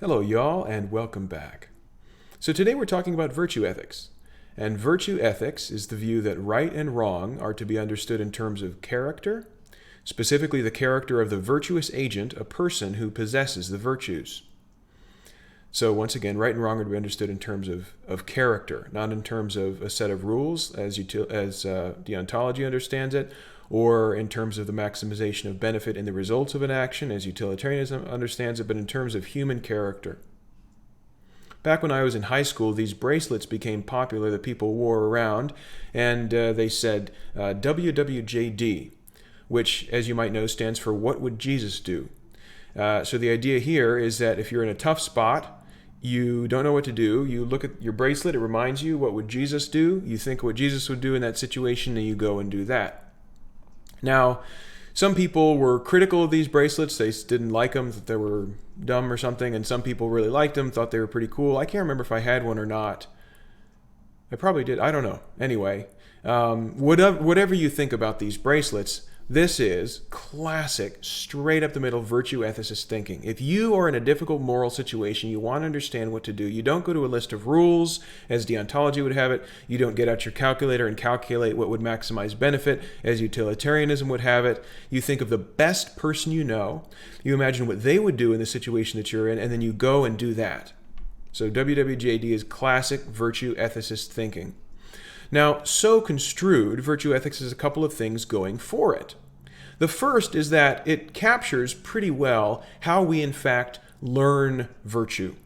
Hello, y'all, and welcome back. So today we're talking about virtue ethics. And virtue ethics is the view that right and wrong are to be understood in terms of character, specifically the character of the virtuous agent, a person who possesses the virtues. So once again, right and wrong are to be understood in terms of character, not in terms of a set of rules as deontology understands it, or in terms of the maximization of benefit in the results of an action as utilitarianism understands it, but in terms of human character. Back when I was in high school, these bracelets became popular that people wore around, and they said WWJD, which, as you might know, stands for What Would Jesus Do? So the idea here is that if you're in a tough spot, you don't know what to do, you look at your bracelet, it reminds you, what would Jesus do? You think what Jesus would do in that situation, and you go and do that. Now, some people were critical of these bracelets. They didn't like them, thought they were dumb or something, and some people really liked them, thought they were pretty cool. I can't remember if I had one or not. I probably did. I don't know. Anyway, whatever you think about these bracelets, this is classic, straight up the middle virtue ethicist thinking. If you are in a difficult moral situation, you want to understand what to do. You don't go to a list of rules, as deontology would have it. You don't get out your calculator and calculate what would maximize benefit, as utilitarianism would have it. You think of the best person you know. You imagine what they would do in the situation that you're in, and then you go and do that. So WWJD is classic virtue ethicist thinking. Now, so construed, virtue ethics has a couple of things going for it. The first is that it captures pretty well how we, in fact, learn virtue.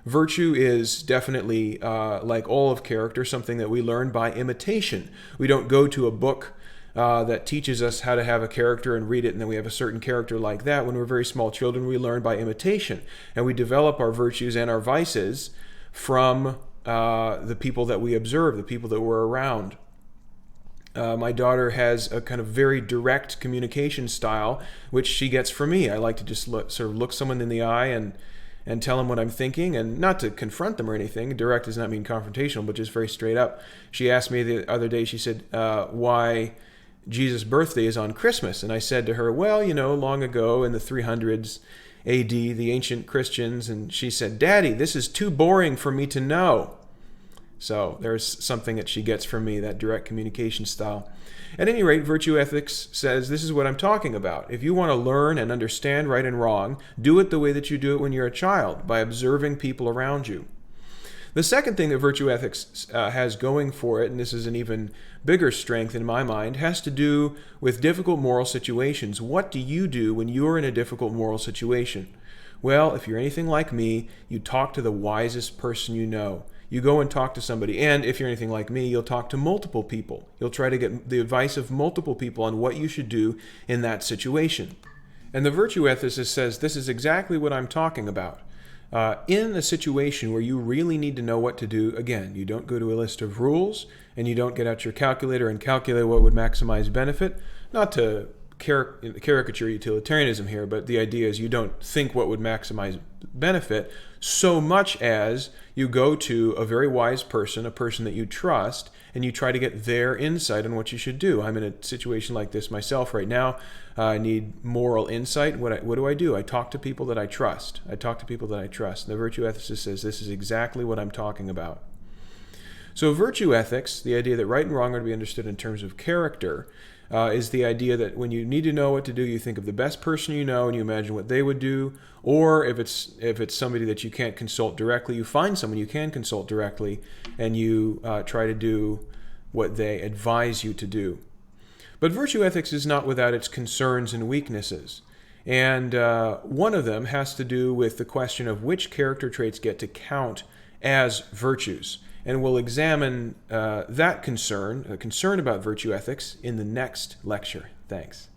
Virtue is definitely, like all of character, something that we learn by imitation. We don't go to a book that teaches us how to have a character and read it, and then we have a certain character like that. When we're very small children, we learn by imitation, and we develop our virtues and our vices from the people that we observe, the people that we're around. My daughter has a kind of very direct communication style, which she gets from me. I like to just look someone in the eye and tell them what I'm thinking, and not to confront them or anything. Direct does not mean confrontational, but just very straight up. She asked me the other day, she said, why Jesus' birthday is on Christmas. And I said to her, well, long ago in the 300s AD, the ancient Christians, and she said, Daddy, this is too boring for me to know. So there's something that she gets from me, that direct communication style. At any rate, virtue ethics says this is what I'm talking about. If you want to learn and understand right and wrong, do it the way that you do it when you're a child, by observing people around you. The second thing that virtue ethics has going for it, and this is an even bigger strength in my mind, has to do with difficult moral situations. What do you do when you're in a difficult moral situation? Well, if you're anything like me, you talk to the wisest person you know. You go and talk to somebody, and if you're anything like me, you'll talk to multiple people. You'll try to get the advice of multiple people on what you should do in that situation. And the virtue ethicist says this is exactly what I'm talking about. In a situation where you really need to know what to do, again, you don't go to a list of rules, and you don't get out your calculator and calculate what would maximize benefit. Not to caricature utilitarianism here, but the idea is you don't think what would maximize benefit so much as you go to a very wise person, a person that you trust, and you try to get their insight on what you should do. I'm in a situation like this myself right now. I need moral insight. What do? I talk to people that I trust. And the virtue ethicist says this is exactly what I'm talking about. So virtue ethics, the idea that right and wrong are to be understood in terms of character, is the idea that when you need to know what to do, you think of the best person you know and you imagine what they would do. Or if it's somebody that you can't consult directly, you find someone you can consult directly and you try to do what they advise you to do. But virtue ethics is not without its concerns and weaknesses. And one of them has to do with the question of which character traits get to count as virtues. And we'll examine that concern about virtue ethics in the next lecture. Thanks.